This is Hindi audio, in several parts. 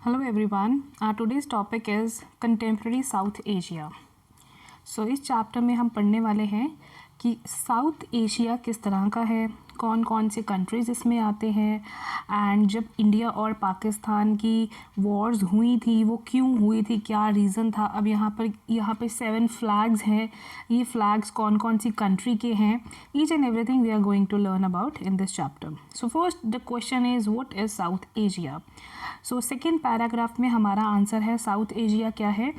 Hello everyone. Today's topic is contemporary South Asia. इस चैप्टर में हम पढ़ने वाले हैं कि साउथ एशिया किस तरह का है, कौन कौन से कंट्रीज़ इसमें आते हैं एंड जब इंडिया और पाकिस्तान की वॉर्स हुई थी वो क्यों हुई थी, क्या रीज़न था। अब यहाँ पे 7 फ्लैग्स हैं, ये फ्लैग्स कौन कौन सी कंट्री के हैं, each and everything we are going to learn about in this chapter. So first the question is what is South Asia. Second paragraph में हमारा आंसर है साउथ एशिया क्या है।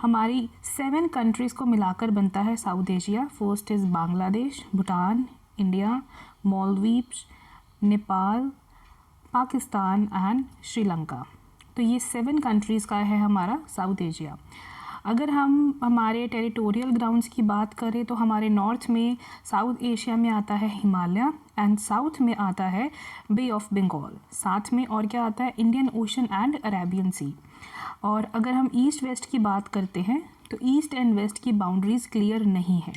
हमारी 7 कंट्रीज़ को मिलाकर बनता है south Asia. First is Bangladesh, Bhutan, India, Maldives, Nepal, Pakistan and Sri Lanka. तो ये 7 कंट्रीज़ का है हमारा साउथ एशिया। अगर हम हमारे टेरिटोरियल ग्राउंड्स की बात करें तो हमारे नॉर्थ में साउथ एशिया में आता है हिमालय एंड साउथ में आता है बे ऑफ बंगाल, साथ में और क्या आता है इंडियन ओशन एंड अरेबियन सी। और अगर हम ईस्ट वेस्ट की बात करते हैं तो ईस्ट एंड वेस्ट की बाउंड्रीज क्लियर नहीं है,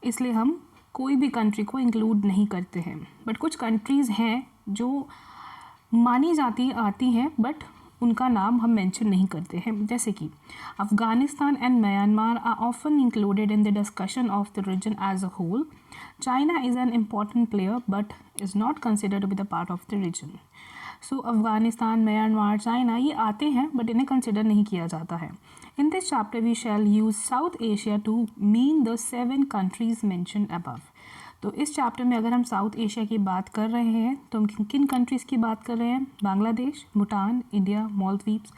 इसलिए हम कोई भी कंट्री को इंक्लूड नहीं करते हैं। बट कुछ कंट्रीज़ हैं जो मानी आती हैं बट उनका नाम हम मेंशन नहीं करते हैं, जैसे कि Afghanistan and Myanmar are often included in the discussion of the region as a whole. China is an important player but is not considered to be the part of the region. Afghanistan, Myanmar, China ये आते हैं बट इन्हें कंसिडर नहीं किया जाता है। In this chapter we shall use South Asia to mean the 7 countries mentioned above. तो इस चैप्टर में अगर हम साउथ एशिया की बात कर रहे हैं तो हम किन कंट्रीज़ की बात कर रहे हैं? Bangladesh, Bhutan, India, Maldives,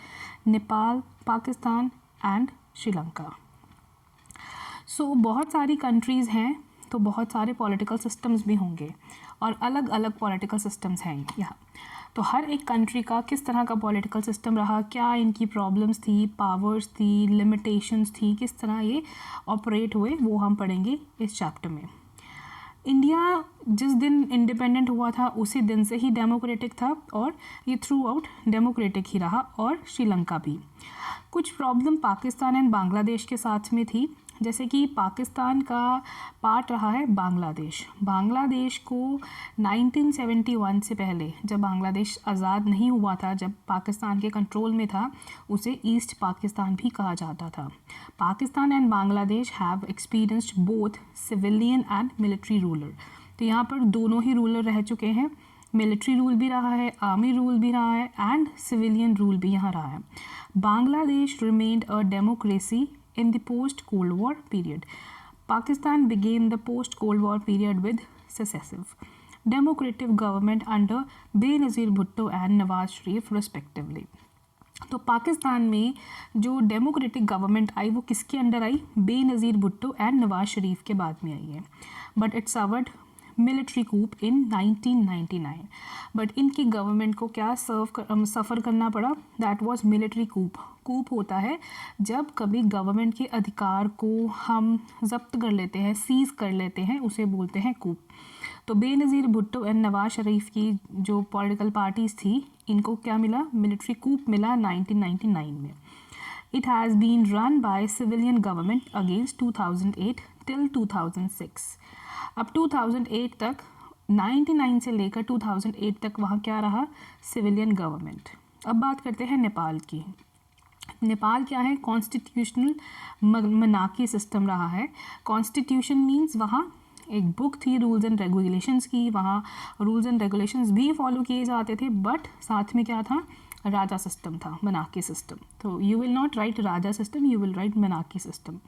Nepal, Pakistan and Sri Lanka. बहुत सारी कंट्रीज़ हैं तो बहुत सारे पॉलिटिकल सिस्टम्स भी होंगे और अलग अलग पॉलिटिकल सिस्टम्स हैं यहाँ। तो हर एक कंट्री का किस तरह का पॉलिटिकल सिस्टम रहा, क्या इनकी प्रॉब्लम्स थी, पावर्स थी, लिमिटेशंस थी, किस तरह ये ऑपरेट हुए, वो हम पढ़ेंगे इस चैप्टर में। इंडिया जिस दिन इंडिपेंडेंट हुआ था उसी दिन से ही डेमोक्रेटिक था और ये थ्रू आउट डेमोक्रेटिक ही रहा, और श्रीलंका भी। कुछ प्रॉब्लम पाकिस्तान एंड बांग्लादेश के साथ में थी, जैसे कि पाकिस्तान का पार्ट रहा है बांग्लादेश। बांग्लादेश को 1971 से पहले जब बांग्लादेश आज़ाद नहीं हुआ था, जब पाकिस्तान के कंट्रोल में था, उसे ईस्ट पाकिस्तान भी कहा जाता था। Pakistan and Bangladesh have experienced both civilian and military ruler. तो यहाँ पर दोनों ही रूलर रह चुके हैं, मिलिट्री रूल भी रहा है, आर्मी रूल भी रहा है एंड सिविलियन रूल भी यहाँ रहा है। Bangladesh remained a democracy in the post-Cold War period. Pakistan began the post-Cold War period with successive democratic government under Benazir Bhutto and Nawaz Sharif respectively. तो पाकिस्तान में जो डेमोक्रेटिक गवर्नमेंट आई वो किसके अंडर आई? बेनज़ीर भुट्टो एंड नवाज शरीफ के बाद में आई है, but it served military coup in 1999। But इनकी गवर्नमेंट को क्या सफ़र करना पड़ा? That was military coup. Coup होता है जब कभी गवर्नमेंट के अधिकार को हम जब्त कर लेते हैं, सीज़ कर लेते हैं, उसे बोलते हैं कूप। तो बेनज़ीर भुट्टो एंड नवाज शरीफ की जो पॉलिटिकल पार्टीज़ थी, इनको क्या मिला? मिलिट्री कूप मिला 1999 में। It has been run by civilian government against 2008 till 2006। अब 2008 तक, 99 से लेकर 2008 तक वहाँ क्या रहा? Civilian government. अब बात करते हैं नेपाल की। नेपाल क्या है? कॉन्स्टिट्यूशनल मनार्की सिस्टम रहा है। कॉन्स्टिट्यूशन मीन्स वहाँ एक बुक थी रूल्स एंड रेगुलेशंस की, वहाँ रूल्स एंड रेगुलेशंस भी फॉलो किए जाते थे, बट साथ में क्या था? राजा सिस्टम था, मनार्की सिस्टम। तो you will not right Raja system, you will write monarchy system.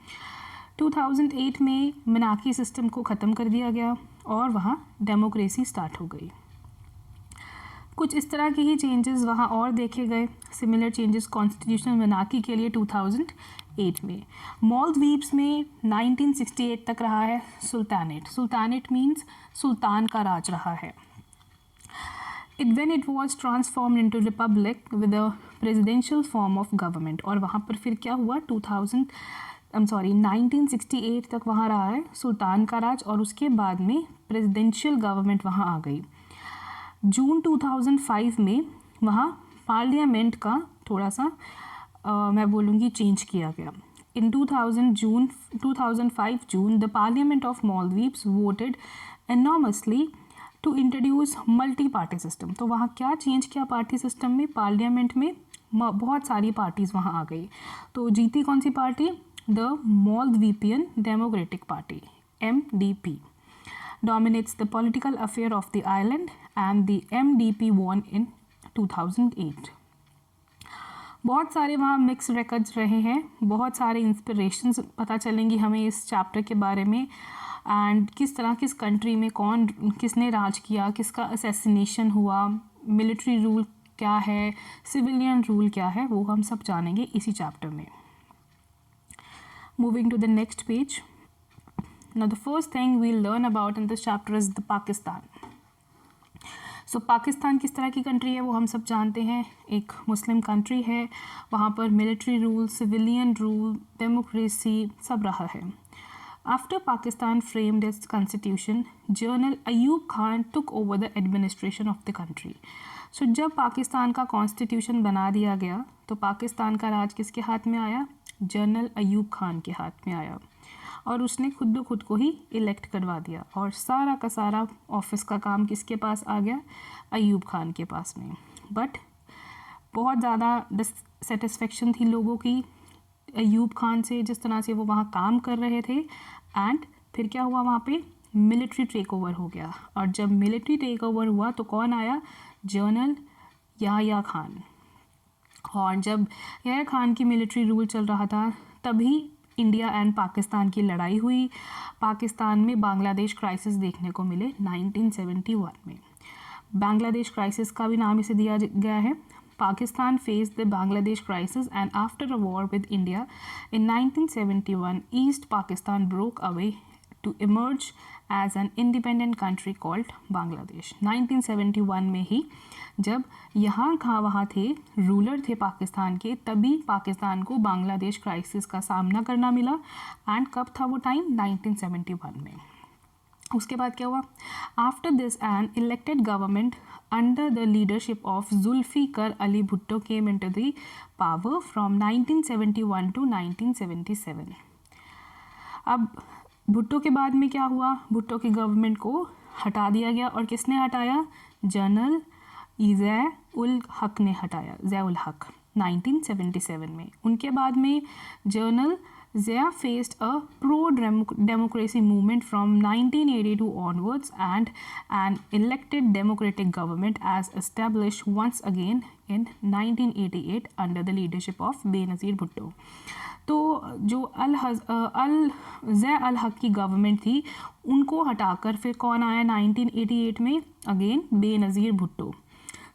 2008 में मनार्की सिस्टम को ख़त्म कर दिया गया और वहाँ डेमोक्रेसी स्टार्ट हो गई। कुछ इस तरह के ही चेंजेस वहाँ और देखे गए, सिमिलर चेंजेस कॉन्स्टिट्यूशनल मनार्की के लिए 2008 में। मालदीव्स में 1968 तक रहा है सुल्तानेट। सुल्तानेट मीन्स सुल्तान का राज रहा है। When it was transformed into republic with a presidential form of government, और वहाँ पर फिर क्या हुआ? 1968 तक वहाँ रहा है सुल्तान का राज और उसके बाद में प्रेसिडेंशियल गवर्नमेंट वहाँ आ गई। जून 2005 में वहाँ पार्लियामेंट का थोड़ा सा मैं बोलूँगी चेंज किया गया। In 2005 June, the Parliament of Maldives voted enormously to introduce multi party system. तो वहाँ क्या चेंज किया पार्टी सिस्टम में? पार्लियामेंट में बहुत सारी पार्टीज़ वहाँ आ गई। तो जीती कौन सी party? The Maldivian democratic party, MDP dominates the political affair of the island and the MDP won in 2008। बहुत सारे वहाँ मिक्स रिकॉर्ड्स रहे हैं, बहुत सारे इंस्पिरेशंस पता चलेंगी हमें इस चैप्टर के बारे में, एंड किस तरह किस कंट्री में कौन किसने राज किया, किसका असैसिनेशन हुआ, मिलिट्री रूल क्या है, सिविलियन रूल क्या है, वो हम सब जानेंगे इसी चैप्टर में। Moving to the next page. Now the first thing we'll learn about in this chapter is the Pakistan. So Pakistan किस तरह की कंट्री है वो हम सब जानते हैं, एक मुस्लिम कंट्री है, वहाँ पर military rule, civilian rule, democracy सब रहा है। After Pakistan framed its constitution, General Ayub Khan took over the administration of the country. So जब पाकिस्तान का कॉन्स्टिट्यूशन बना दिया गया तो पाकिस्तान का राज किसके हाथ में आया? जनरल अयूब खान के हाथ में आया, और उसने खुद ब खुद को ही इलेक्ट करवा दिया, और सारा का सारा ऑफिस का काम किसके पास आ गया? अयूब खान के पास में। बट बहुत ज़्यादा डिससेटिस्फेक्शन थी लोगों की अयूब खान से, जिस तरह से वो वहाँ काम कर रहे थे, एंड फिर क्या हुआ? वहाँ पे मिलिट्री टेक ओवर हो गया, और जब मिलिट्री टेक ओवर हुआ तो कौन आया? जनरल याह्या खान। और जब याह्या खान की मिलिट्री रूल चल रहा था तभी इंडिया एंड पाकिस्तान की लड़ाई हुई। पाकिस्तान में बांग्लादेश क्राइसिस देखने को मिले 1971 में। बांग्लादेश क्राइसिस का भी नाम इसे दिया गया है। Pakistan faced the Bangladesh crisis and after a war with India in 1971 east Pakistan broke away to emerge as an independent country called Bangladesh. 1971 में ही जब यहाँ वहाँ थे रूलर थे पाकिस्तान के, तभी पाकिस्तान को बांग्लादेश क्राइसिस का सामना करना मिला। एंड कब था वो टाइम? 1971 में। उसके बाद क्या हुआ? After this an elected government under the leadership of Zulfikar Ali Bhutto came into the power from 1971 to 1977। अब भुट्टो के बाद में क्या हुआ? भुट्टो की गवर्नमेंट को हटा दिया गया, और किसने हटाया? जनरल ज़िया-उल हक ने हटाया, ज़िया-उल हक 1977 में। उनके बाद में general Zia faced a pro democracy movement from 1982 onwards and an elected democratic government as established once again in 1988 under the leadership of Benazir Bhutto. तो जो ज़िया-उल हक की गवर्नमेंट थी उनको हटाकर फिर कौन आया 1988 में? अगेन बेनज़ीर भुट्टो।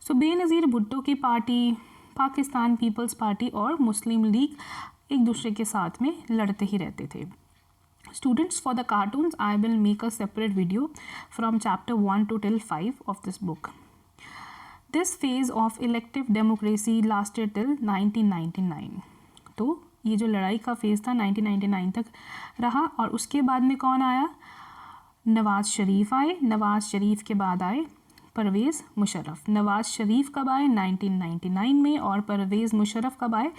सो बेनज़ीर भुट्टो की पार्टी, पाकिस्तान पीपल्स पार्टी और मुस्लिम लीग एक दूसरे के साथ में लड़ते ही रहते थे। Students, for the cartoons I will make a separate video from chapter 1 to till 5 of this book. This phase of elective democracy lasted till 1999। तो ये जो लड़ाई का फेज़ था 1999 तक रहा, और उसके बाद में कौन आया? नवाज़ शरीफ आए। नवाज़ शरीफ के बाद आए परवेज़ मुशर्रफ। नवाज़ शरीफ कब आए? 1999 में, और परवेज़ मुशर्रफ कब आए?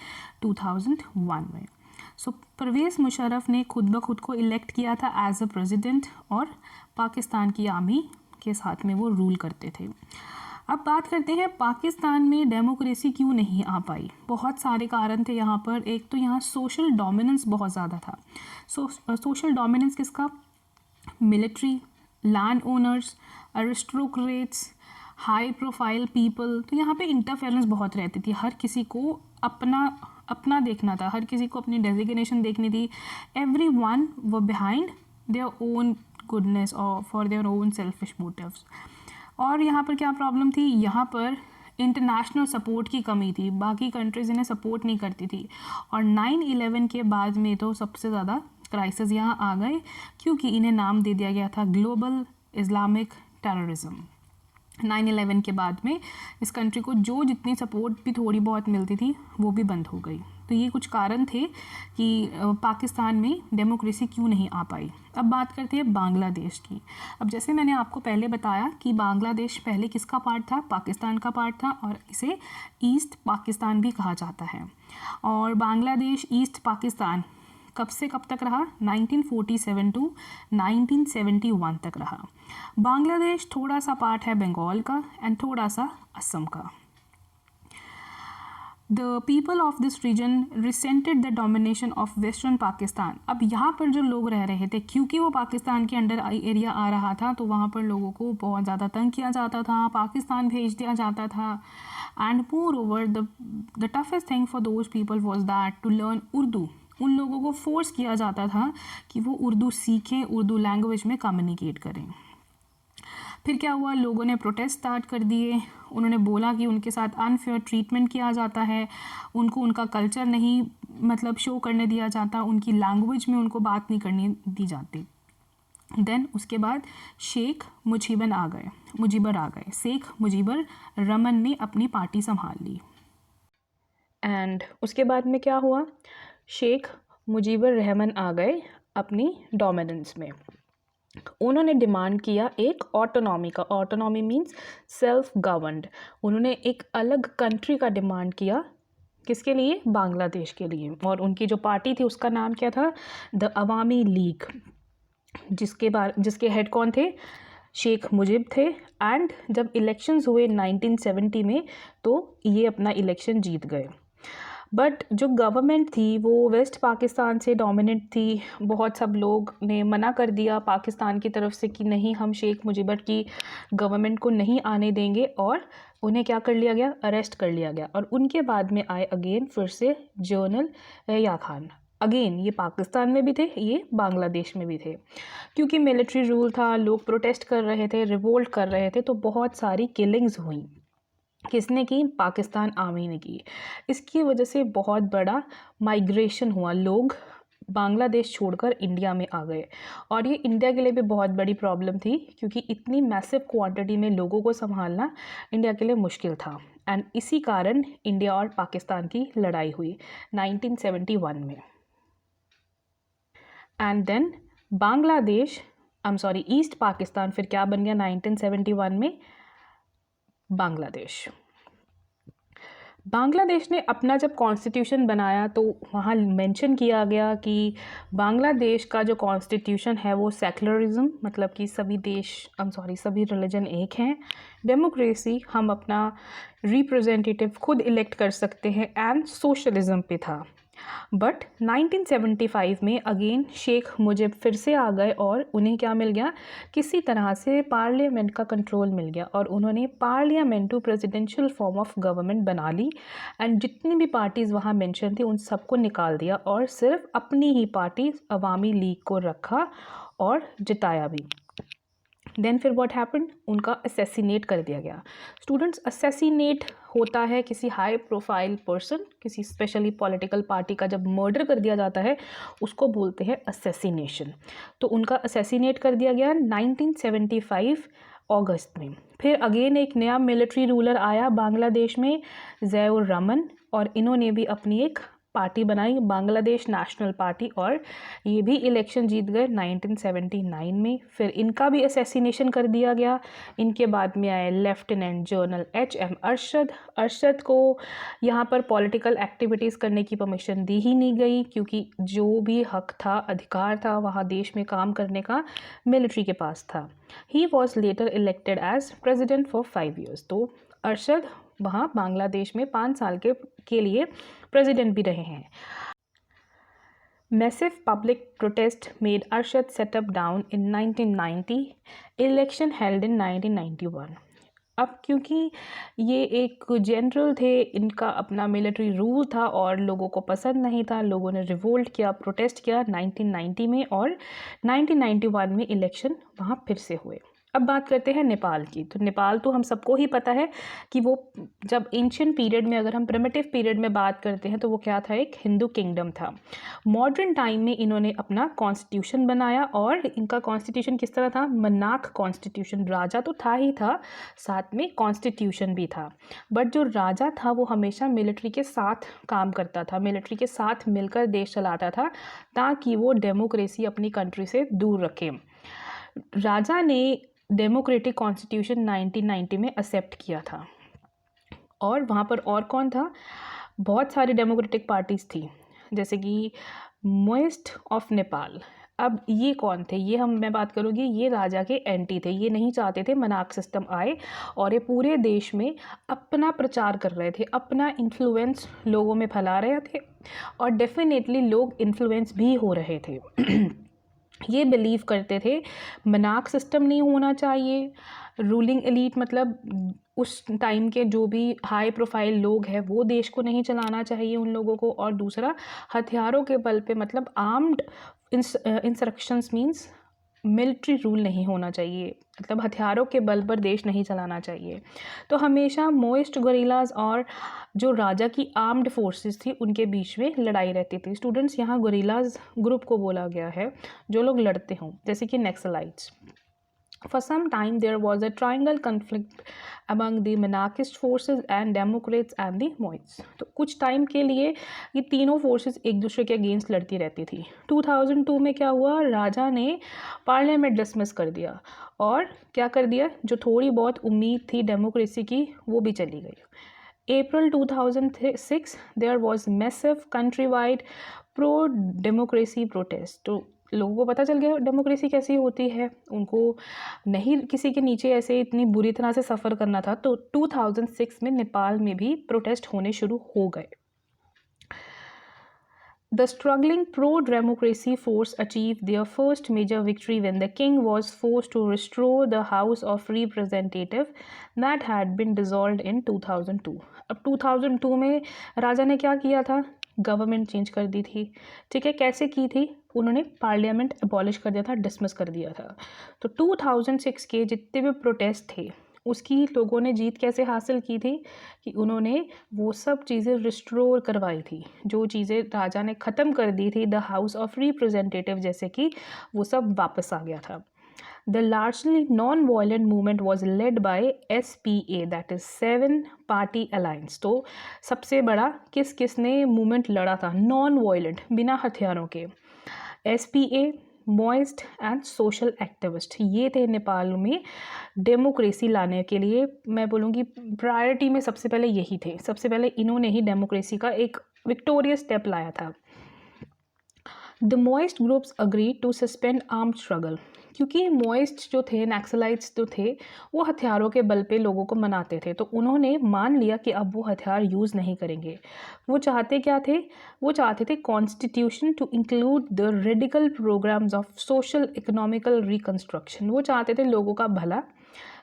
2001 में। सो परवेज़ मुशर्रफ ने खुद ब खुद को इलेक्ट किया था एज अ प्रेसिडेंट, और पाकिस्तान की आर्मी के साथ में वो रूल करते थे। अब बात करते हैं पाकिस्तान में डेमोक्रेसी क्यों नहीं आ पाई। बहुत सारे कारण थे यहाँ पर। एक तो यहाँ सोशल डोमिनेंस बहुत ज़्यादा था। सोशल डोमिनेंस किसका? Military, land owners, aristocrats, high profile people. तो यहाँ पे इंटरफेरेंस बहुत रहती थी। हर किसी को अपना देखना था, हर किसी को अपनी डेजिग्नेशन देखनी थी। Everyone were behind their own goodness और for their own selfish motives. और यहाँ पर क्या प्रॉब्लम थी? यहाँ पर इंटरनेशनल सपोर्ट की कमी थी। बाकी कंट्रीज़ इन्हें सपोर्ट नहीं करती थी, और 9/11 के बाद में तो सबसे ज़्यादा क्राइसिस यहाँ आ गए, क्योंकि इन्हें नाम दे दिया गया था ग्लोबल इस्लामिक टेररिज्म। 9/11 के बाद में इस कंट्री को जो जितनी सपोर्ट भी थोड़ी बहुत मिलती थी वो भी बंद हो गई। तो ये कुछ कारण थे कि पाकिस्तान में डेमोक्रेसी क्यों नहीं आ पाई। अब बात करते हैं बांग्लादेश की। अब जैसे मैंने आपको पहले बताया कि बांग्लादेश पहले किसका पार्ट था? पाकिस्तान का पार्ट था, और इसे ईस्ट पाकिस्तान भी कहा जाता है। और बांग्लादेश ईस्ट पाकिस्तान कब से कब तक रहा? 1947 टू 1971 तक रहा। बांग्लादेश थोड़ा सा पार्ट है बंगाल का एंड थोड़ा सा असम का। The people of this region resented the domination of western Pakistan. अब यहाँ पर जो लोग रह रहे थे, क्योंकि वो पाकिस्तान के अंडर एरिया आ रहा था, तो वहाँ पर लोगों को बहुत ज़्यादा तंग किया जाता था, पाकिस्तान भेज दिया जाता था। And moreover the toughest thing for those people was that to learn Urdu. उन लोगों को फोर्स किया जाता था कि वो उर्दू सीखें, उर्दू लैंग्वेज में कम्युनिकेट करें। फिर क्या हुआ? लोगों ने प्रोटेस्ट स्टार्ट कर दिए। उन्होंने बोला कि उनके साथ अनफेयर ट्रीटमेंट किया जाता है, उनको उनका कल्चर नहीं मतलब शो करने दिया जाता, उनकी लैंग्वेज में उनको बात नहीं करने दी जाती। देन उसके बाद शेख मुजीबर आ गए। शेख मुजीबर रहमान ने अपनी पार्टी संभाल ली। एंड उसके बाद में क्या हुआ? शेख मुजीबर रहमान आ गए अपनी डोमिनेंस में। उन्होंने डिमांड किया एक ऑटोनॉमी का। Autonomy means self governed. उन्होंने एक अलग कंट्री का डिमांड किया। किसके लिए? बांग्लादेश के लिए। और उनकी जो पार्टी थी उसका नाम क्या था? द अवामी लीग, जिसके हेड कौन थे? शेख मुजीब थे। एंड जब इलेक्शंस हुए 1970 में, तो ये अपना इलेक्शन जीत गए। बट जो गवर्नमेंट थी वो वेस्ट पाकिस्तान से डोमिनेट थी। बहुत सब लोग ने मना कर दिया पाकिस्तान की तरफ से कि नहीं, हम शेख मुजीबर की गवर्नमेंट को नहीं आने देंगे, और उन्हें क्या कर लिया गया? अरेस्ट कर लिया गया। और उनके बाद में आए अगेन फिर से जनरल या खान। अगेन ये पाकिस्तान में भी थे, ये बांग्लादेश में भी थे। क्योंकि मिलिट्री रूल था, लोग प्रोटेस्ट कर रहे थे, रिवोल्ट कर रहे थे, तो बहुत सारी किलिंग्स हुई। किसने की? पाकिस्तान आर्मी ने की। इसकी वजह से बहुत बड़ा माइग्रेशन हुआ, लोग बांग्लादेश छोड़कर इंडिया में आ गए। और ये इंडिया के लिए भी बहुत बड़ी प्रॉब्लम थी, क्योंकि इतनी मैसिव क्वांटिटी में लोगों को संभालना इंडिया के लिए मुश्किल था। एंड इसी कारण इंडिया और पाकिस्तान की लड़ाई हुई 1971 में। And then Bangladesh east Pakistan फिर क्या बन गया 1971 में? बांग्लादेश ने अपना जब कॉन्स्टिट्यूशन बनाया तो वहाँ मेंशन किया गया कि बांग्लादेश का जो कॉन्स्टिट्यूशन है वो सेक्युलरिज्म, मतलब कि सभी रिलीजन एक हैं, डेमोक्रेसी, हम अपना रिप्रेजेंटेटिव खुद इलेक्ट कर सकते हैं, एंड सोशलिज्म पे था। बट 1975 में अगेन शेख मुजीब फिर से आ गए और उन्हें क्या मिल गया? किसी तरह से पार्लियामेंट का कंट्रोल मिल गया, और उन्होंने पार्लियामेंटू प्रेसिडेंशियल फॉर्म ऑफ गवर्नमेंट बना ली। एंड जितनी भी पार्टीज़ वहाँ मेंशन थी उन सबको निकाल दिया, और सिर्फ अपनी ही पार्टी अवामी लीग को रखा और जिताया भी। देन फिर व्हाट हैपेंड? उनका असैसिनेट कर दिया गया। स्टूडेंट्स, असैसिनेट होता है किसी हाई प्रोफाइल पर्सन, किसी स्पेशली पॉलिटिकल पार्टी का जब मर्डर कर दिया जाता है उसको बोलते हैं असैसिनेशन। तो उनका असैसिनेट कर दिया गया 1975 अगस्त में। फिर अगेन एक नया मिलिट्री रूलर आया बांग्लादेश में, ज़ियाउर रहमान, और इन्होंने भी अपनी एक पार्टी बनाई, बांग्लादेश नेशनल पार्टी, और ये भी इलेक्शन जीत गए 1979 में। फिर इनका भी असैसिनेशन कर दिया गया। इनके बाद में आए लेफ्टिनेंट जनरल HM अरशद को यहाँ पर पॉलिटिकल एक्टिविटीज़ करने की परमिशन दी ही नहीं गई, क्योंकि जो भी हक था, अधिकार था वहाँ देश में काम करने का, मिलिट्री के पास था। He was later elected as president for 5 years। तो अरशद वहाँ बांग्लादेश में 5 साल के लिए प्रेसिडेंट भी रहे हैं। Massive public protest made Arshad set up down in 1990, election held in 1991। अब क्योंकि ये एक जनरल थे, इनका अपना मिलिट्री रूल था और लोगों को पसंद नहीं था, लोगों ने रिवोल्ट किया, प्रोटेस्ट किया 1990 में, और 1991 में इलेक्शन वहाँ फिर से हुए। अब बात करते हैं नेपाल की। तो नेपाल तो हम सबको ही पता है कि वो जब एंशिएंट पीरियड में, अगर हम प्रिमिटिव पीरियड में बात करते हैं, तो वो क्या था? एक हिंदू किंगडम था। मॉडर्न टाइम में इन्होंने अपना कॉन्स्टिट्यूशन बनाया, और इनका कॉन्स्टिट्यूशन किस तरह था? मनाक कॉन्स्टिट्यूशन। राजा तो था ही था, साथ में कॉन्स्टिट्यूशन भी था। बट जो राजा था वो हमेशा मिलिट्री के साथ काम करता था, मिलिट्री के साथ मिलकर देश चलाता था, ताकि वो डेमोक्रेसी अपनी कंट्री से दूर रखे। राजा ने डेमोक्रेटिक कॉन्स्टिट्यूशन 1990 में एक्सेप्ट किया था। और वहाँ पर और कौन था? बहुत सारी डेमोक्रेटिक पार्टीज़ थी, जैसे कि मोइस्ट ऑफ नेपाल। अब ये कौन थे? ये मैं बात करूँगी, ये राजा के एंटी थे। ये नहीं चाहते थे मनाक सिस्टम आए और ये पूरे देश में अपना प्रचार कर रहे थे, अपना इन्फ्लुएंस लोगों में फैला रहे थे और डेफिनेटली लोग इन्फ्लुएंस भी हो रहे थे। ये बिलीव करते थे मनाक सिस्टम नहीं होना चाहिए, रूलिंग एलीट मतलब उस टाइम के जो भी हाई प्रोफाइल लोग हैं वो देश को नहीं चलाना चाहिए उन लोगों को, और दूसरा हथियारों के बल पे मतलब आर्म्ड इंसरक्शंस मींस मिलिट्री रूल नहीं होना चाहिए, मतलब हथियारों के बल पर देश नहीं चलाना चाहिए। तो हमेशा मोइस्ट गोरिल्लाज और जो राजा की आर्म्ड फोर्सेस थी उनके बीच में लड़ाई रहती थी। स्टूडेंट्स, यहाँ गोरिल्लाज ग्रुप को बोला गया है जो लोग लड़ते हों, जैसे कि Naxalites. For some time there was a triangle conflict among the monarchist forces and Democrats and the Moists। तो कुछ टाइम के लिए ये तीनों फोर्सेस एक दूसरे के अगेंस्ट लड़ती रहती थी। 2002 में क्या हुआ, राजा ने पार्लियामेंट डिसमिस कर दिया और क्या कर दिया, जो थोड़ी बहुत उम्मीद थी डेमोक्रेसी की वो भी चली गई। April 2006 there was massive countrywide pro democracy protest। तो लोगों को पता चल गया डेमोक्रेसी कैसी होती है, उनको नहीं किसी के नीचे ऐसे इतनी बुरी तरह से सफ़र करना था। तो 2006 में नेपाल में भी प्रोटेस्ट होने शुरू हो गए। The struggling pro-democracy force achieved their first major victory when the king was forced to restore the House of Representatives that had been dissolved in 2002। अब 2002 में राजा ने क्या किया था, गवर्नमेंट चेंज कर दी थी। ठीक है, कैसे की थी, उन्होंने पार्लियामेंट अबॉलिश कर दिया था, डिसमिस कर दिया था। तो 2006 के जितने भी प्रोटेस्ट थे उसकी लोगों ने जीत कैसे हासिल की थी कि उन्होंने वो सब चीज़ें रिस्टोर करवाई थी, जो चीज़ें राजा ने ख़त्म कर दी थी, द हाउस ऑफ रिप्रेजेंटेटिव जैसे कि वो सब वापस आ गया था। The largely non-violent movement was led by SPA, that is 7 Party Alliance। तो सबसे बड़ा किसने मूवमेंट लड़ा था नॉन वायलेंट, बिना हथियारों के? SPA, moist and social activist. ये थे नेपाल में डेमोक्रेसी लाने के लिए, मैं बोलूँगी प्रायोरिटी में सबसे पहले यही थे। सबसे पहले इन्होंने ही डेमोक्रेसी का एक विक्टोरियस स्टेप लाया था। The Maoist groups agree to suspend armed struggle, क्योंकि मॉइस्ट जो थे, नक्सलाइट्स जो थे, वो हथियारों के बल पे लोगों को मनाते थे, तो उन्होंने मान लिया कि अब वो हथियार यूज़ नहीं करेंगे। वो चाहते क्या थे, वो चाहते थे constitution to include the radical programmes of social economical reconstruction. वो चाहते थे लोगों का भला,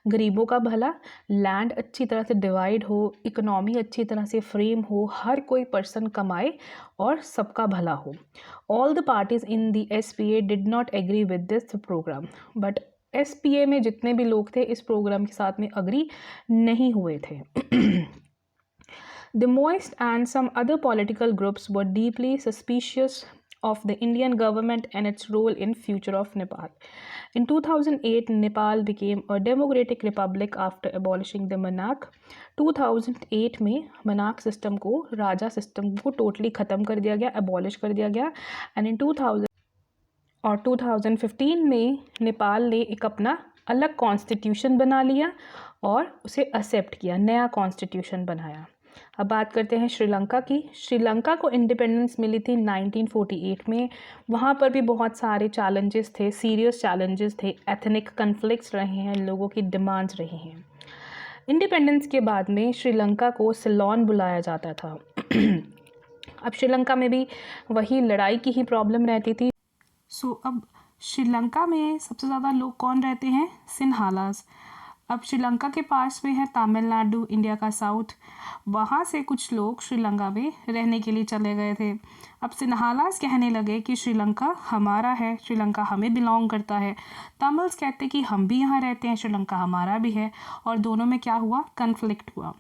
गरीबों का भला, लैंड अच्छी तरह से डिवाइड हो, इकोनॉमी अच्छी तरह से फ्रेम हो, हर कोई पर्सन कमाए और सबका भला हो। All the parties in the SPA did not agree with this programme, but SPA में जितने भी लोग थे इस प्रोग्राम के साथ में अग्री नहीं हुए थे। The Maoist and some other political groups were deeply suspicious of the Indian government and its role in future of Nepal. In 2008, Nepal became a democratic republic after abolishing the monarch। 2008 में monarch system को, राजा system को totally ख़त्म कर दिया गया, abolish कर दिया गया। and in 2015 में नेपाल ने एक अपना अलग कॉन्स्टिट्यूशन बना लिया और उसे एक्सेप्ट किया, नया कॉन्स्टिट्यूशन बनाया। अब बात करते हैं श्रीलंका की। श्रीलंका को इंडिपेंडेंस मिली थी 1948 में। वहाँ पर भी बहुत सारे चैलेंजेस थे, सीरियस चैलेंजेस थे, एथनिक कन्फ्लिक्ट्स रहे हैं, लोगों की डिमांड्स रही हैं। इंडिपेंडेंस के बाद में श्रीलंका को सिलोन बुलाया जाता था। अब श्रीलंका में भी वही लड़ाई की ही प्रॉब्लम रहती थी। अब श्रीलंका में सबसे ज़्यादा लोग कौन रहते हैं, सिन्हालास। अब श्रीलंका के पास में है तमिलनाडु, इंडिया का साउथ, वहाँ से कुछ लोग श्रीलंका में रहने के लिए चले गए थे। अब सिन्हालास कहने लगे कि श्रीलंका हमारा है, श्रीलंका हमें बिलोंग करता है। तमिल्स कहते कि हम भी यहाँ रहते हैं, श्रीलंका हमारा भी है, और दोनों में क्या हुआ, कन्फ्लिक्ट हुआ।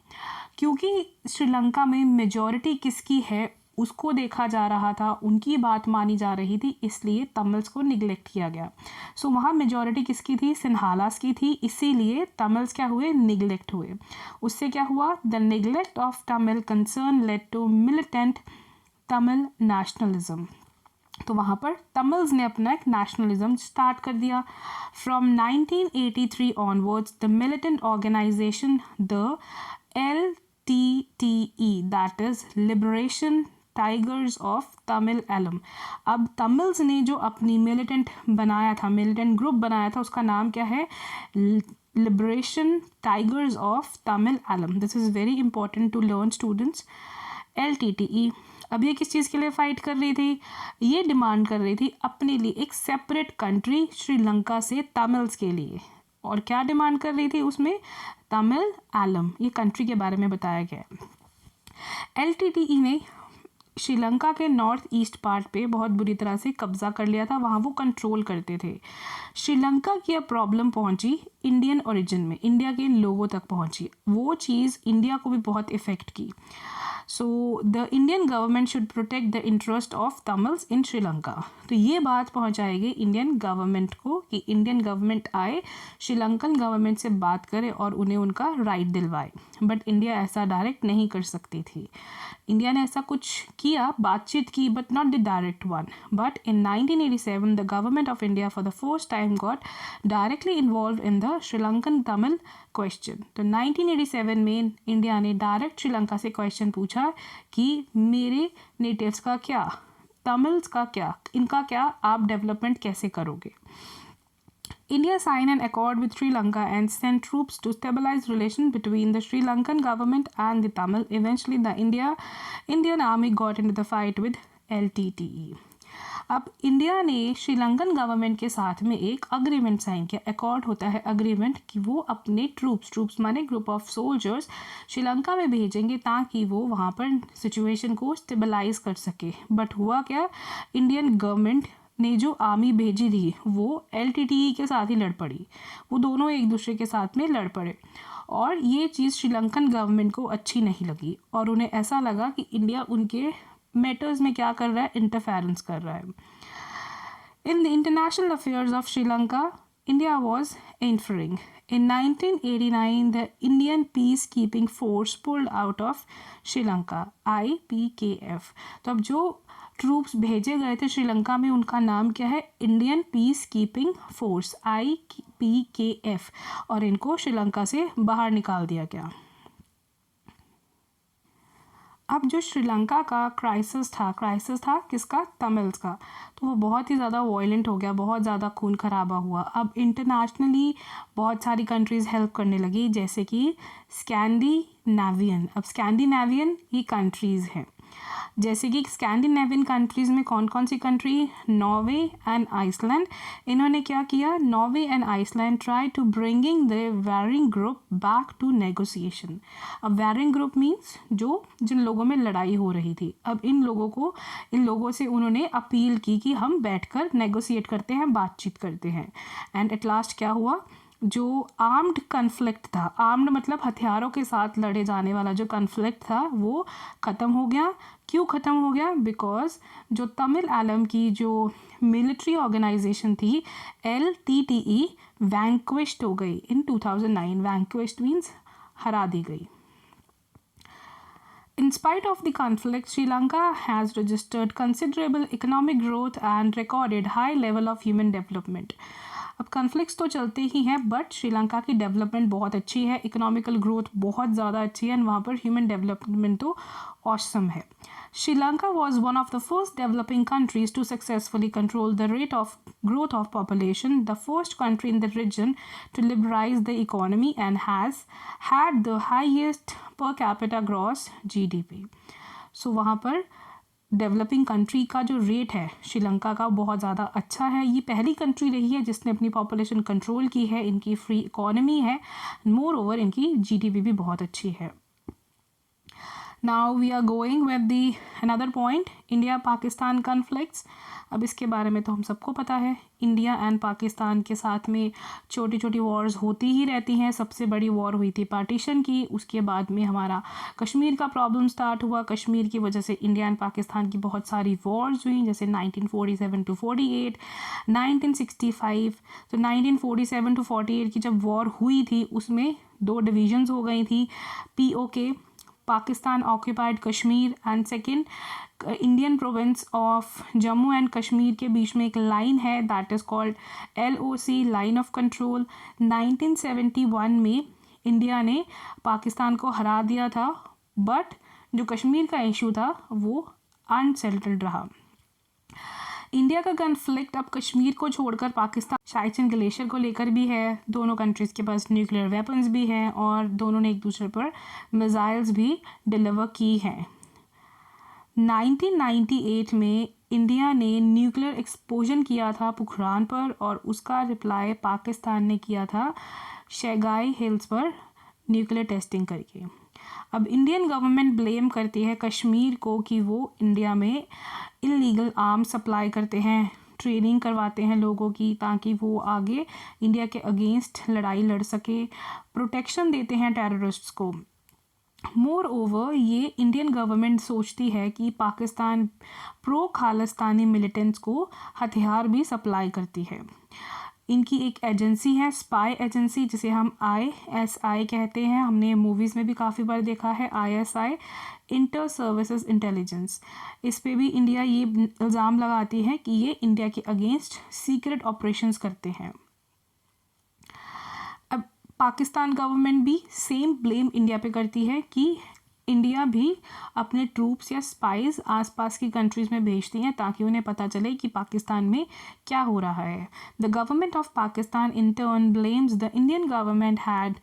क्योंकि श्रीलंका में मेजॉरिटी किसकी है उसको देखा जा रहा था, उनकी बात मानी जा रही थी, इसलिए तमिल्स को निगलेक्ट किया गया। वहाँ मेजॉरिटी किसकी थी, सिन्हालास की थी, इसीलिए तमिल्स क्या हुए, निगलेक्ट हुए। उससे क्या हुआ, the neglect of Tamil concern led to militant Tamil nationalism. तो वहाँ पर तमिल्स ने अपना एक नेशनलिज्म स्टार्ट कर दिया। From 1983 onwards the militant organisation the LTTE, that is liberation tigers of Tamil Eelam. अब तमिल्स ने जो अपनी मिलिटेंट बनाया था, मिलिटेंट ग्रुप बनाया था, उसका नाम क्या है? Liberation tigers of Tamil Eelam. This is very important to learn students. LTTE, अब ये किस चीज़ के लिए फ़ाइट कर रही थी? ये डिमांड कर रही थी अपने लिए एक सेपरेट कंट्री श्रीलंका से तमिल्स के लिए। और क्या डिमांड कर रही थी उसमें? तमिल एलम, ये कंट्री के बारे में बताया गया है। LTTE ने श्रीलंका के नॉर्थ ईस्ट पार्ट पे बहुत बुरी तरह से कब्जा कर लिया था, वहाँ वो कंट्रोल करते थे। श्रीलंका की अब प्रॉब्लम पहुँची इंडियन ओरिजिन में, इंडिया के लोगों तक पहुँची। वो चीज़ इंडिया को भी बहुत इफ़ेक्ट की। So the Indian government should protect the interest of Tamils in Sri Lanka. तो ये बात पहुंचाएगी इंडियन गवर्नमेंट को कि इंडियन गवर्नमेंट आए, श्रीलंकन गवर्नमेंट से बात करे और उन्हें उनका राइट दिलवाए। बट इंडिया ऐसा डायरेक्ट नहीं कर सकती थी। इंडिया ने ऐसा कुछ किया, बातचीत की, but not the direct one. But in 1987 the government of India for the first time got directly involve in the Sri Lankan Tamil question. तो 1987 में इंडिया ने डायरेक्ट श्रीलंका से क्वेश्चन पूछा कि मेरे नेटिव्स का क्या, तमिल्स का क्या, इनका क्या आप डेवलपमेंट कैसे करोगे? India signed an accord with Sri Lanka and sent troops to stabilize relations between the Sri Lankan government and the Tamil. Eventually, the Indian army got into the fight with LTTE. अब इंडिया ने श्रीलंकन गवर्नमेंट के साथ में एक अग्रीमेंट साइन किया। अकॉर्ड होता है अग्रीमेंट कि वो अपने ट्रूप्स माने ग्रुप ऑफ सोल्जर्स श्रीलंका में भेजेंगे ताकि वो वहाँ पर सिचुएशन को स्टेबलाइज कर सके। बट हुआ क्या? इंडियन गवर्नमेंट ने जो आर्मी भेजी थी वो LTTE के साथ ही लड़ पड़ी। वो दोनों एक दूसरे के साथ में लड़ पड़े और ये चीज़ श्रीलंकन गवर्नमेंट को अच्छी नहीं लगी और उन्हें ऐसा लगा कि इंडिया उनके मैटर्स में क्या कर रहा है? इंटरफेरेंस कर रहा है। In the international affairs of Sri Lanka India was interfering. In 1989, the Indian Peacekeeping Force pulled out of Sri Lanka, IPKF। तो अब जो ट्रूप्स भेजे गए थे श्रीलंका में उनका नाम क्या है? Indian peace keeping force, IPKF, और इनको श्रीलंका से बाहर निकाल दिया गया। अब जो श्रीलंका का क्राइसिस था किसका? तमिल्स का। तो वो बहुत ही ज़्यादा वॉयलेंट हो गया, बहुत ज़्यादा खून खराबा हुआ। अब इंटरनेशनली बहुत सारी कंट्रीज़ हेल्प करने लगी, जैसे कि स्कैंडिनेवियन। अब स्कैंडिनेवियन ये कंट्रीज़ हैं, जैसे कि स्कैंडिनेवियन कंट्रीज़ में कौन कौन सी कंट्री? Norway and Iceland. इन्होंने क्या किया? Norway and Iceland try to bringing the warring group back to negotiation. अब वैरिंग ग्रुप मीन्स जिन लोगों में लड़ाई हो रही थी। अब इन लोगों से उन्होंने अपील की कि हम बैठकर नेगोशिएट करते हैं, बातचीत करते हैं। एंड एट लास्ट क्या हुआ? जो आर्म्ड कन्फ्लिक्ट था, आर्म्ड मतलब हथियारों के साथ लड़े जाने वाला जो कन्फ्लिक्ट था वो ख़त्म हो गया। क्यों ख़त्म हो गया? बिकॉज जो तमिल एलम की जो मिलिट्री ऑर्गेनाइजेशन थी LTTE वैंक्विश्ड हो गई इन 2009। वैंक्विश्ड मीन्स हरा दी गई। In spite of the conflict, Sri Lanka has registered considerable economic growth and recorded high level of human development. अब कन्फ्लिक्ट्स तो चलते ही हैं बट श्रीलंका की डेवलपमेंट बहुत अच्छी है, इकोनॉमिकल ग्रोथ बहुत ज़्यादा अच्छी है, वहाँ पर ह्यूमन डेवलपमेंट तो ऑसम है। Sri Lanka was one of the first developing countries to successfully control the rate of growth of population, the first country in the region to liberalize the economy and has had the highest per capita gross GDP. So वहाँ पर डेवलपिंग कंट्री का जो रेट है श्रीलंका का बहुत ज़्यादा अच्छा है। ये पहली कंट्री रही है जिसने अपनी पॉपुलेशन कंट्रोल की है, इनकी फ्री इकोनॉमी है, मोर ओवर इनकी GDP भी बहुत अच्छी है। Now we are going with the another point, India Pakistan conflicts. अब इसके बारे में तो हम सबको पता है, इंडिया एंड पाकिस्तान के साथ में छोटी छोटी वॉर्स होती ही रहती हैं। सबसे बड़ी वॉर हुई थी पार्टीशन की, उसके बाद में हमारा कश्मीर का प्रॉब्लम स्टार्ट हुआ। कश्मीर की वजह से इंडिया एंड पाकिस्तान की बहुत सारी वॉर्स हुई, जैसे 1947 to 48, 1965। तो 1947 to 48 की जब वॉर हुई थी उसमें दो डिविजन्स हो गई थी, POK Pakistan occupied Kashmir and second Indian province of Jammu and Kashmir के बीच में एक लाइन है that is called LOC, line of control. 1971 में इंडिया ने पाकिस्तान को हरा दिया था, बट जो कश्मीर का इशू था वो अनसेटल्ड रहा। इंडिया का कन्फ्लिक्ट अब कश्मीर को छोड़कर पाकिस्तान शाइचिन ग्लेशियर को लेकर भी है। दोनों कंट्रीज़ के पास न्यूक्लियर वेपन्स भी हैं और दोनों ने एक दूसरे पर मिसाइल्स भी डिलीवर की हैं। 1998 में इंडिया ने न्यूक्लियर एक्सप्लोजन किया था पोखरान पर और उसका रिप्लाई पाकिस्तान ने किया था शेगाई हिल्स पर न्यूक्लियर टेस्टिंग करके। अब इंडियन गवर्नमेंट ब्लेम करती है कश्मीर को कि वो इंडिया में इलीगल आर्म्स सप्लाई करते हैं, ट्रेनिंग करवाते हैं लोगों की ताकि वो आगे इंडिया के अगेंस्ट लड़ाई लड़ सके, प्रोटेक्शन देते हैं टेररिस्ट्स को। मोर ओवर ये इंडियन गवर्नमेंट सोचती है कि पाकिस्तान प्रो खालिस्तानी मिलिटेंट्स को हथियार भी सप्लाई करती है। इनकी एक एजेंसी है, स्पाई एजेंसी, जिसे हम ISI कहते हैं। हमने मूवीज़ में भी काफ़ी बार देखा है ISI, इंटर सर्विसेज इंटेलिजेंस। इस पे भी इंडिया ये इल्ज़ाम लगाती है कि ये इंडिया के अगेंस्ट सीक्रेट ऑपरेशंस करते हैं। अब पाकिस्तान गवर्नमेंट भी सेम ब्लेम इंडिया पे करती है कि इंडिया भी अपने ट्रूप्स या स्पाइज आसपास की कंट्रीज़ में भेजती हैं ताकि उन्हें पता चले कि पाकिस्तान में क्या हो रहा है। The government of Pakistan in turn blames the Indian government had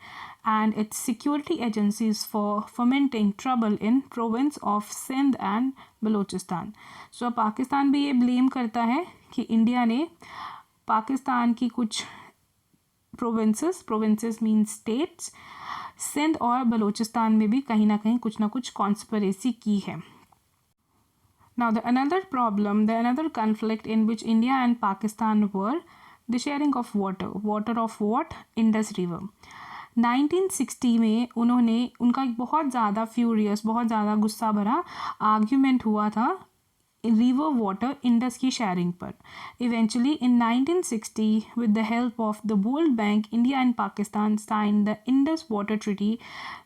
and its security agencies for fermenting trouble in province of Sindh and Balochistan. So Pakistan भी ये ब्लेम करता है कि इंडिया ने पाकिस्तान की कुछ प्रोविंसेस मीन स्टेट्स, सिंध और बलूचिस्तान में भी कहीं ना कहीं कुछ ना कुछ कॉन्स्पिरेसी की है। Now the another conflict in which India and Pakistan were the sharing of water of what? Indus River। 1960 में उनका एक बहुत ज़्यादा फ्यूरियस, बहुत ज़्यादा गुस्सा भरा आर्ग्यूमेंट हुआ था रिवर वाटर इंडस की शेयरिंग पर। Eventually in 1960 with the help of the world bank, India and Pakistan signed the Indus water treaty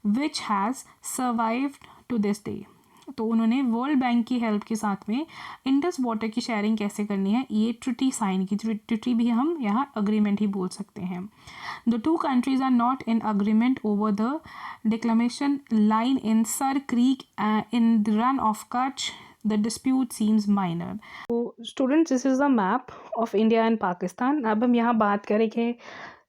which has survived to this day. तो उन्होंने वर्ल्ड बैंक की हेल्प के साथ में इंडस वाटर की शेयरिंग कैसे करनी है ये ट्रीटी साइन की। ट्रीटी भी हम यहाँ अग्रीमेंट ही बोल सकते हैं। The two countries are not in agreement over the declamation line in Sir Creek in the Rann of Kutch. The dispute seems minor। तो students, this is the map of India and Pakistan। अब हम यहाँ बात करेंगे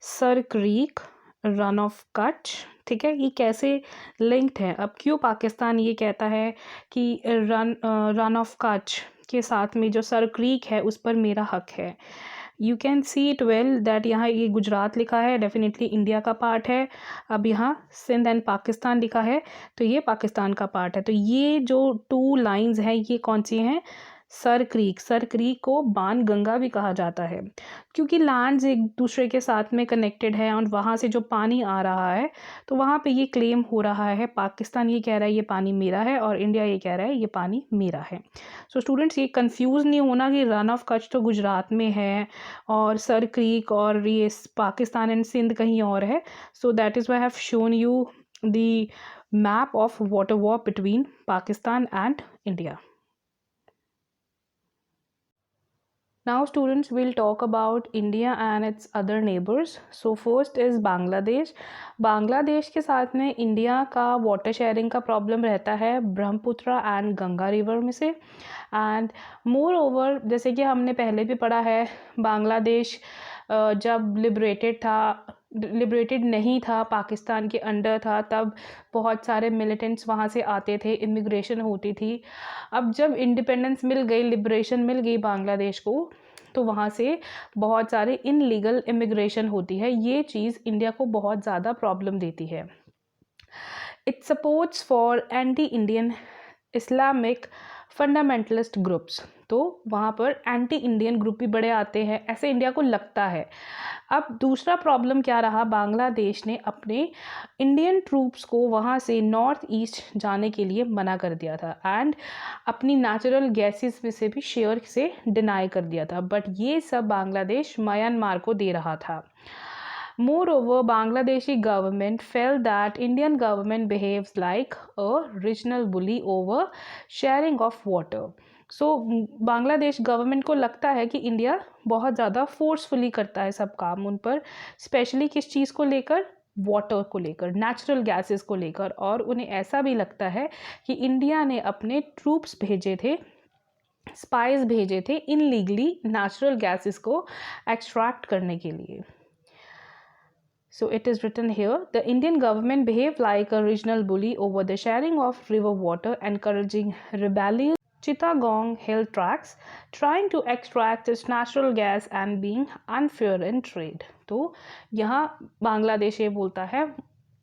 sir creek, run of Kutch, ठीक है, ये कैसे लिंक्ड है। अब क्यों पाकिस्तान ये कहता है कि रन ऑफ कच्छ के साथ में जो सर क्रीक है उस पर मेरा हक है। You can see it well that यहाँ ये गुजरात लिखा है, डेफिनेटली इंडिया का पार्ट है। अब यहाँ सिंध एंड पाकिस्तान लिखा है तो ये पाकिस्तान का पार्ट है। तो ये जो टू लाइंस हैं ये कौन सी हैं? सर क्रीक को बाण गंगा भी कहा जाता है क्योंकि लैंड्स एक दूसरे के साथ में कनेक्टेड है और वहाँ से जो पानी आ रहा है तो वहाँ पे ये क्लेम हो रहा है, पाकिस्तान ये कह रहा है ये पानी मेरा है और इंडिया ये कह रहा है ये पानी मेरा है। सो स्टूडेंट्स, ये कंफ्यूज नहीं होना कि रन ऑफ कच्छ तो गुजरात में है और सर क्रीक और ये पाकिस्तान एंड सिंध कहीं और है। So that is why I have shown you the map of water war between Pakistan and India. Now students, will talk about India and its other neighbors। So first is Bangladesh। Bangladesh के साथ में इंडिया का वाटर शेयरिंग का प्रॉब्लम रहता है ब्रह्मपुत्र एंड गंगा रिवर में से। एंड मोर ओवर, जैसे कि हमने पहले भी पढ़ा है, बांग्लादेश जब लिबरेटेड नहीं था, पाकिस्तान के अंडर था, तब बहुत सारे मिलिटेंट्स वहाँ से आते थे, इमिग्रेशन होती थी। अब जब इंडिपेंडेंस मिल गई, लिबरेशन मिल गई बांग्लादेश को, तो वहाँ से बहुत सारे इनलीगल इमिग्रेशन होती है। ये चीज़ इंडिया को बहुत ज़्यादा प्रॉब्लम देती है। It supports for anti Indian Islamic fundamentalist groups. तो वहाँ पर एंटी इंडियन ग्रुप भी बड़े आते हैं, ऐसे इंडिया को लगता है। अब दूसरा प्रॉब्लम क्या रहा, बांग्लादेश ने अपने इंडियन ट्रूप्स को वहाँ से नॉर्थ ईस्ट जाने के लिए मना कर दिया था एंड अपनी नेचुरल गैसेस में से भी शेयर से डिनाई कर दिया था। बट ये सब बांग्लादेश म्यांमार को दे रहा था। Moreover, Bangladeshi government felt that Indian government behaves like a regional bully over sharing of water। So Bangladesh government को लगता है कि इंडिया बहुत ज़्यादा फोर्सफुली करता है सब काम उन पर, स्पेशली किस चीज़ को लेकर, वाटर को लेकर, नेचुरल गैसेस को लेकर। और उन्हें ऐसा भी लगता है कि इंडिया ने अपने ट्रूप्स भेजे थे स्पाइस भेजे थे इनलीगली नेचुरल गैसेस को एक्सट्रैक्ट करने के लिए. So it is written here, the Indian government behaved like a regional bully over the sharing of river water, encouraging rebellious Chittagong hill tracts, trying to extract its natural gas and being unfair in trade. तो यहाँ बांग्लादेश ये बोलता है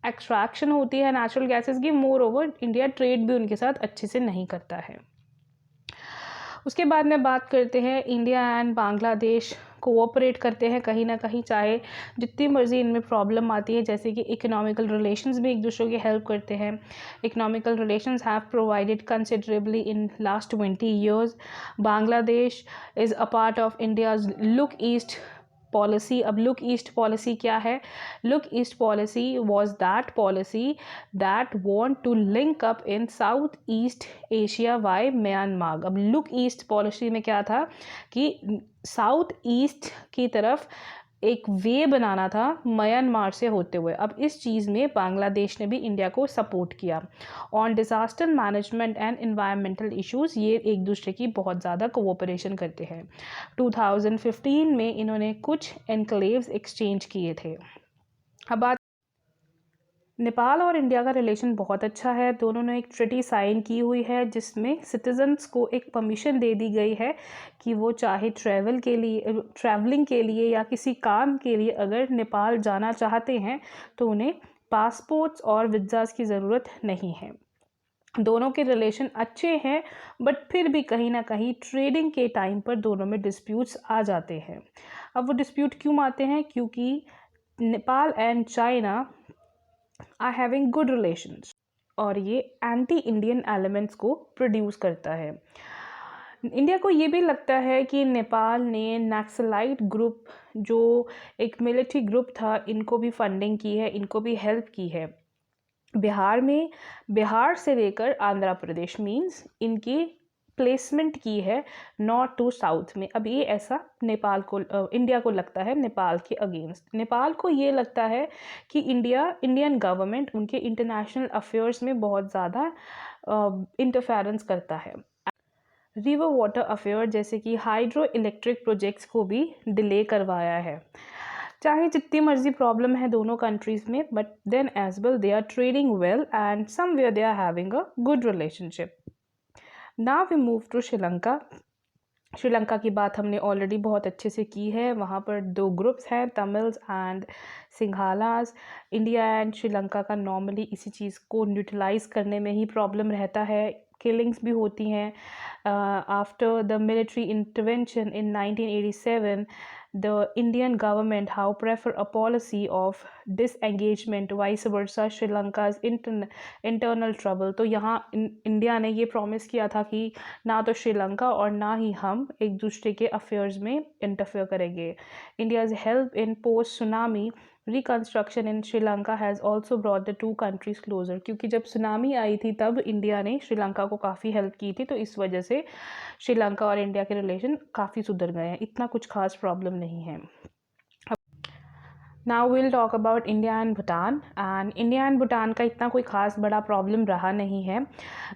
एक्सट्रैक्शन होती है नेचुरल गैसेस की, मोर ओवर इंडिया ट्रेड भी उनके साथ अच्छे से नहीं करता है. उसके बाद में बात करते हैं इंडिया एंड बांग्लादेश कोऑपरेट करते हैं कहीं ना कहीं, चाहे जितनी मर्जी इनमें प्रॉब्लम आती है, जैसे कि इकोनॉमिकल रिलेशंस भी एक दूसरे की हेल्प करते हैं. Economical relations have provided considerably in last 20 years. Bangladesh is a part of India's look east policy. अब लुक ईस्ट पॉलिसी क्या है? Look east policy was that policy that want to link up in south east Asia via Myanmar. अब लुक ईस्ट पॉलिसी में क्या था कि साउथ ईस्ट की तरफ एक वे बनाना था म्यांमार से होते हुए. अब इस चीज़ में बांग्लादेश ने भी इंडिया को सपोर्ट किया. On disaster management and environmental issues ये एक दूसरे की बहुत ज़्यादा कोऑपरेशन करते हैं. 2015 में इन्होंने कुछ एनक्लेव्स एक्सचेंज किए थे. अब बात, नेपाल और इंडिया का रिलेशन बहुत अच्छा है. दोनों ने एक ट्रीटी साइन की हुई है जिसमें सिटीजन्स को एक परमिशन दे दी गई है कि वो चाहे ट्रैवलिंग के लिए या किसी काम के लिए अगर नेपाल जाना चाहते हैं तो उन्हें पासपोर्ट्स और वीज़ाज़ की ज़रूरत नहीं है. दोनों के रिलेशन अच्छे हैं, बट फिर भी कहीं ना कहीं ट्रेडिंग के टाइम पर दोनों में डिस्प्यूट्स आ जाते हैं. अब वो डिस्प्यूट क्यों आते हैं? क्योंकि Nepal and China are having good relations और ये एंटी इंडियन एलिमेंट्स को प्रोड्यूस करता है. इंडिया को ये भी लगता है कि नेपाल ने नक्सलाइट ग्रुप जो एक मिलिट्री ग्रुप था, इनको भी फंडिंग की है, इनको भी हेल्प की है. बिहार से लेकर आंध्र प्रदेश मीन्स इनकी प्लेसमेंट की है नॉर्थ टू साउथ में. अब ये ऐसा नेपाल को इंडिया को लगता है नेपाल के अगेंस्ट. नेपाल को ये लगता है कि इंडियन गवर्नमेंट उनके इंटरनेशनल अफेयर्स में बहुत ज़्यादा इंटरफेरेंस करता है. रिवर वाटर अफेयर जैसे कि हाइड्रो इलेक्ट्रिक प्रोजेक्ट्स को भी डिले करवाया है. चाहे जितनी मर्जी प्रॉब्लम है दोनों कंट्रीज़ में, but then as well they are trading well and somewhere they are having a good relationship. Now we move to Sri Lanka. Sri Lanka की बात हमने ऑलरेडी बहुत अच्छे से की है. वहाँ पर 2 ग्रुप्स हैं, Tamils and Sinhalas. India and Sri Lanka का नॉर्मली इसी चीज़ को न्यूट्रलाइज़ करने में ही प्रॉब्लम रहता है. किलिंग्स भी होती हैं. After the military intervention in 1987 the Indian government how prefer a policy of disengagement, vice versa Sri Lanka's internal trouble. तो यहाँ इंडिया ने ये प्रॉमिस किया था कि ना तो श्रीलंका और ना ही हम एक दूसरे के अफेयर्स में इंटरफेयर करेंगे. India's help in post tsunami reconstruction in Sri Lanka has also brought the 2 countries closer. क्योंकि जब सुनामी आई थी तब इंडिया ने श्रीलंका को काफ़ी हेल्प की थी, तो इस वजह से श्रीलंका और इंडिया के रिलेशन काफ़ी सुधर गए हैं. इतना कुछ खास प्रॉब्लम नहीं है. Now will talk about India and Bhutan. And India and Bhutan का इतना कोई खास बड़ा प्रॉब्लम रहा नहीं है.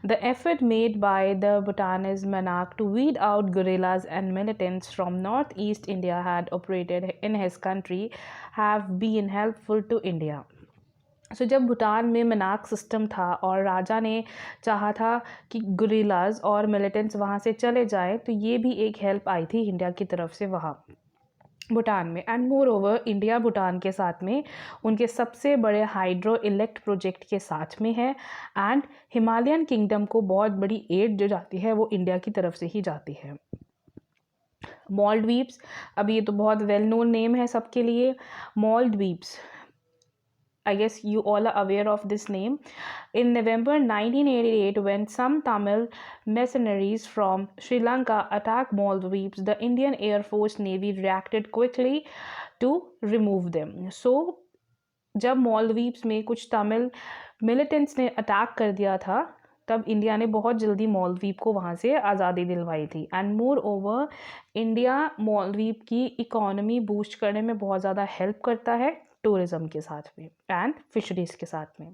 The effort made by the भूटानीज monarch to weed out guerrillas and militants from northeast India had operated in his country have been helpful to India. सो जब भूटान में मनाक सिस्टम था और राजा ने चाहा था कि गुरिल्लाज और मिलिटेंट्स वहाँ से चले जाएं, तो ये भी एक हेल्प आई थी इंडिया की तरफ से वहाँ भूटान में. And more over India Bhutan के साथ में उनके सबसे बड़े हाइड्रो इलेक्ट प्रोजेक्ट के साथ में है. एंड हिमालयन किंगडम को बहुत बड़ी एड जो जाती है वो इंडिया की तरफ से ही जाती है. मालदीव्स, अब ये तो बहुत वेल नोन नेम है सबके लिए. Maldives, I guess you all are aware of this name. In November 1988, when some Tamil mercenaries from Sri Lanka attacked Maldives, the Indian Air Force Navy reacted quickly to remove them. So, जब मालदीव्स में कुछ तमिल मिलिटेंट्स ने अटैक कर दिया था, तब इंडिया ने बहुत जल्दी मालदीव को वहाँ से आज़ादी दिलवाई थी. And more over India Maldives की इकोनॉमी बूस्ट करने में बहुत ज़्यादा हेल्प करता है, टूरिज़म के साथ में एंड फिशरीज़ के साथ में.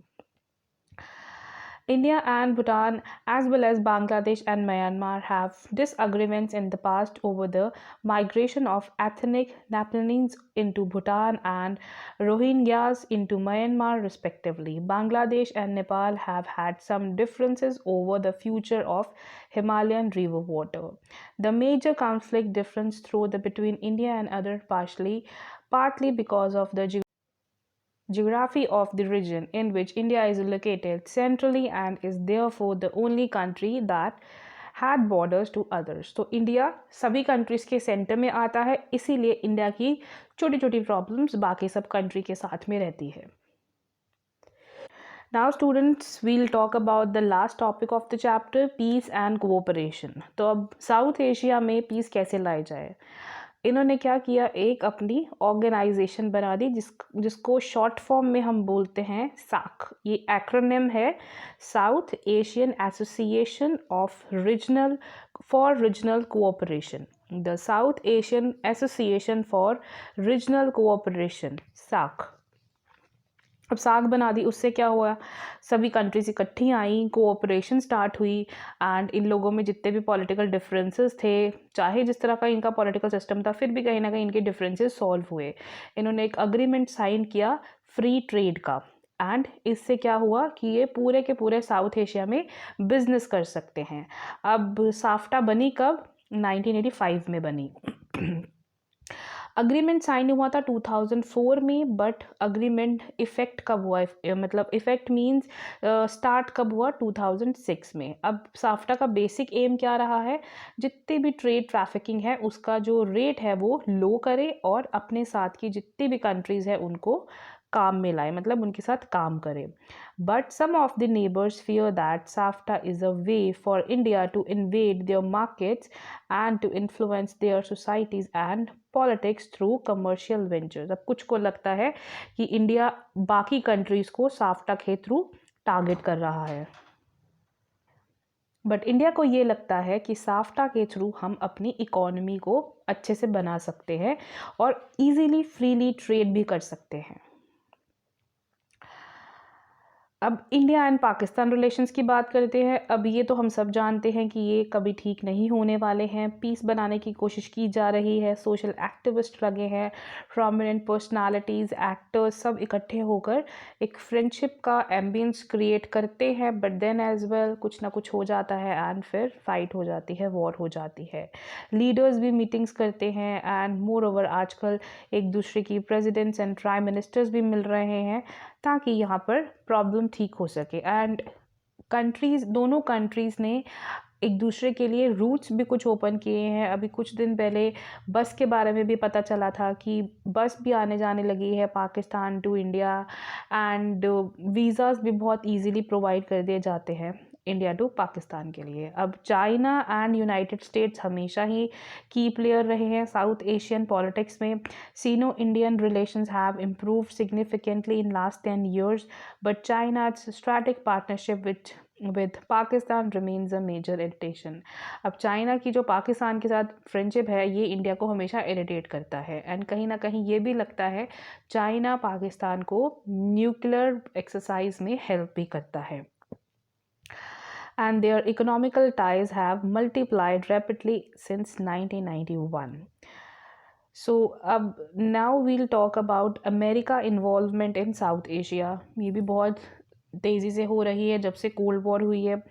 India and Bhutan, as well as Bangladesh and Myanmar, have disagreements in the past over the migration of ethnic Nepalese into Bhutan and Rohingyas into Myanmar, respectively. Bangladesh and Nepal have had some differences over the future of Himalayan river water. The major conflict difference through the between India and other partly because of the geography of the region in which India is located centrally and is therefore the only country that had borders to others. तो इंडिया सभी कंट्रीज़ के सेंटर में आता है, इसीलिए इंडिया की छोटी छोटी प्रॉब्लम्स बाकी सब कंट्री के साथ में रहती है. Now students, we'll talk about the last topic of the chapter, peace and cooperation. तो अब साउथ एशिया में पीस कैसे लाई जाए. इन्होंने क्या किया, एक अपनी ऑर्गेनाइजेशन बना दी जिसको शॉर्ट फॉर्म में हम बोलते हैं साक. ये एक्रोनिम है, south Asian association of regional cooperation. The south Asian association for regional cooperation, साक. अब साग बना दी, उससे क्या हुआ, सभी कंट्रीज इकट्ठी आई, कोऑपरेशन स्टार्ट हुई एंड इन लोगों में जितने भी पॉलिटिकल डिफरेंसेस थे, चाहे जिस तरह का इनका पॉलिटिकल सिस्टम था, फिर भी कहीं ना कहीं इनके डिफरेंसेस सॉल्व हुए. इन्होंने एक अग्रीमेंट साइन किया फ्री ट्रेड का एंड इससे क्या हुआ कि ये पूरे के पूरे साउथ एशिया में बिजनेस कर सकते हैं. अब साफ्टा बनी कब, 1985 में बनी. अग्रीमेंट साइन हुआ था 2004 में, बट अग्रीमेंट इफ़ेक्ट कब हुआ, मतलब इफ़ेक्ट मींस स्टार्ट कब हुआ, 2006 में. अब साफ्टा का बेसिक एम क्या रहा है, जितनी भी ट्रेड ट्रैफिकिंग है उसका जो रेट है वो लो करे और अपने साथ की जितनी भी कंट्रीज़ है उनको काम में लाए, मतलब उनके साथ काम करे. But some of the neighbours fear that SAFTA is a way for India to invade their markets and to influence their societies and politics through commercial ventures. अब कुछ को लगता है कि इंडिया बाकी कंट्रीज़ को साफ्टा के थ्रू टारगेट कर रहा है, बट इंडिया को ये लगता है कि साफ्टा के थ्रू हम अपनी इकोनॉमी को अच्छे से बना सकते हैं और इजीली फ्रीली ट्रेड भी कर सकते हैं. अब इंडिया एंड पाकिस्तान रिलेशंस की बात करते हैं. अब ये तो हम सब जानते हैं कि ये कभी ठीक नहीं होने वाले हैं. पीस बनाने की कोशिश की जा रही है, सोशल एक्टिविस्ट लगे हैं, प्रोमिनेंट पर्सनालिटीज़, एक्टर्स सब इकट्ठे होकर एक फ्रेंडशिप का एम्बियंस क्रिएट करते हैं. बट देन एज वेल कुछ ना कुछ हो जाता है एंड फिर फाइट हो जाती है, वॉर हो जाती है. लीडर्स भी मीटिंग्स करते हैं एंड मोर ओवर आजकल एक दूसरे की प्रेजिडेंट्स एंड प्राइम मिनिस्टर्स भी मिल रहे हैं ताकि यहाँ पर प्रॉब्लम ठीक हो सके. एंड दोनों कंट्रीज़ ने एक दूसरे के लिए रूट्स भी कुछ ओपन किए हैं. अभी कुछ दिन पहले बस के बारे में भी पता चला था कि बस भी आने जाने लगी है Pakistan to India and visas भी बहुत इजीली प्रोवाइड कर दिए जाते हैं इंडिया टू पाकिस्तान के लिए. अब चाइना एंड यूनाइटेड स्टेट्स हमेशा ही की प्लेयर रहे हैं साउथ एशियन पॉलिटिक्स में. Sino Indian relations have improved significantly in last 10 years, but China's strategic partnership with Pakistan remains a major irritation. अब चाइना की जो पाकिस्तान के साथ फ्रेंडशिप है ये इंडिया को हमेशा इरिटेट करता है एंड कहीं ना कहीं ये भी लगता है चाइना पाकिस्तान को न्यूक्लियर एक्सरसाइज में हेल्प भी करता है. And their economical ties have multiplied rapidly since 1991. So now we'll talk about America involvement in South Asia. ये भी बहुत तेज़ी से हो रही है जब से कोल्ड वॉर हुई है.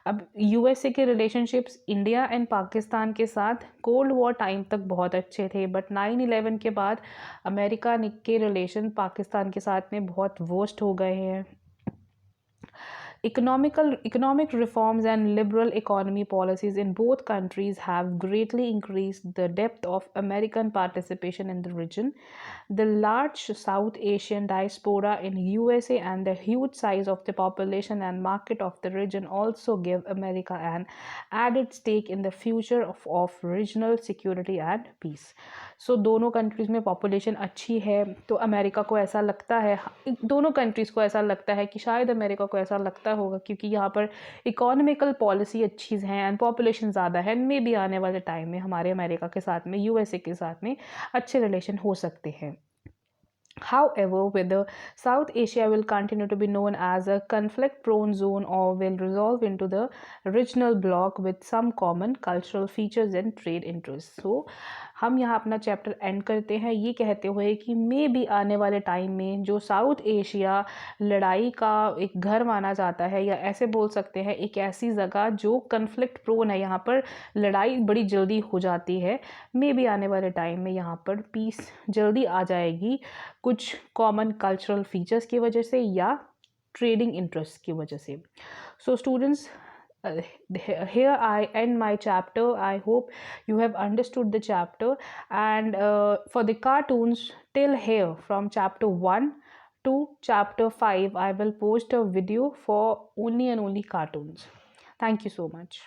अब यूएसए के रिलेशनशिप्स इंडिया एंड पाकिस्तान के साथ कोल्ड वॉर टाइम तक बहुत अच्छे थे, बट 9/11 के बाद अमेरिका के रिलेशन पाकिस्तान के साथ में बहुत वर्स्ट हो गए हैं. Economic reforms and liberal economy policies in both countries have greatly increased the depth of American participation in the region. The large South Asian diaspora in USA and the huge size of the population and market of the region also give America an added stake in the future of regional security and peace. So दोनों कंट्रीज़ में पॉपुलेशन अच्छी है तो अमेरिका को ऐसा लगता है, दोनों कंट्रीज़ को ऐसा लगता है कि शायद अमेरिका को ऐसा लगता होगा क्योंकि यहाँ पर इकोनॉमिकल पॉलिसी अच्छी हैं एंड पॉपुलेशन ज़्यादा है, मे भी आने वाले टाइम में हमारे अमेरिका के साथ में यूएसए के साथ में अच्छे रिलेशन हो सकते हैं. However, whether South Asia will continue to be known as a conflict prone zone or will resolve into the regional bloc with some common cultural features and trade interests. So, हम यहाँ अपना चैप्टर एंड करते हैं ये कहते हुए कि मे भी आने वाले टाइम में जो साउथ एशिया लड़ाई का एक घर माना जाता है, या ऐसे बोल सकते हैं एक ऐसी जगह जो कन्फ्लिक्ट प्रोन है, यहाँ पर लड़ाई बड़ी जल्दी हो जाती है, मे भी आने वाले टाइम में यहाँ पर पीस जल्दी आ जाएगी कुछ कॉमन कल्चरल फीचर्स की वजह से या ट्रेडिंग इंटरेस्ट की वजह से. So students, here I end my chapter. I hope you have understood the chapter, and for the cartoons till here from chapter 1 to chapter 5 I will post a video for only and only cartoons. Thank you so much.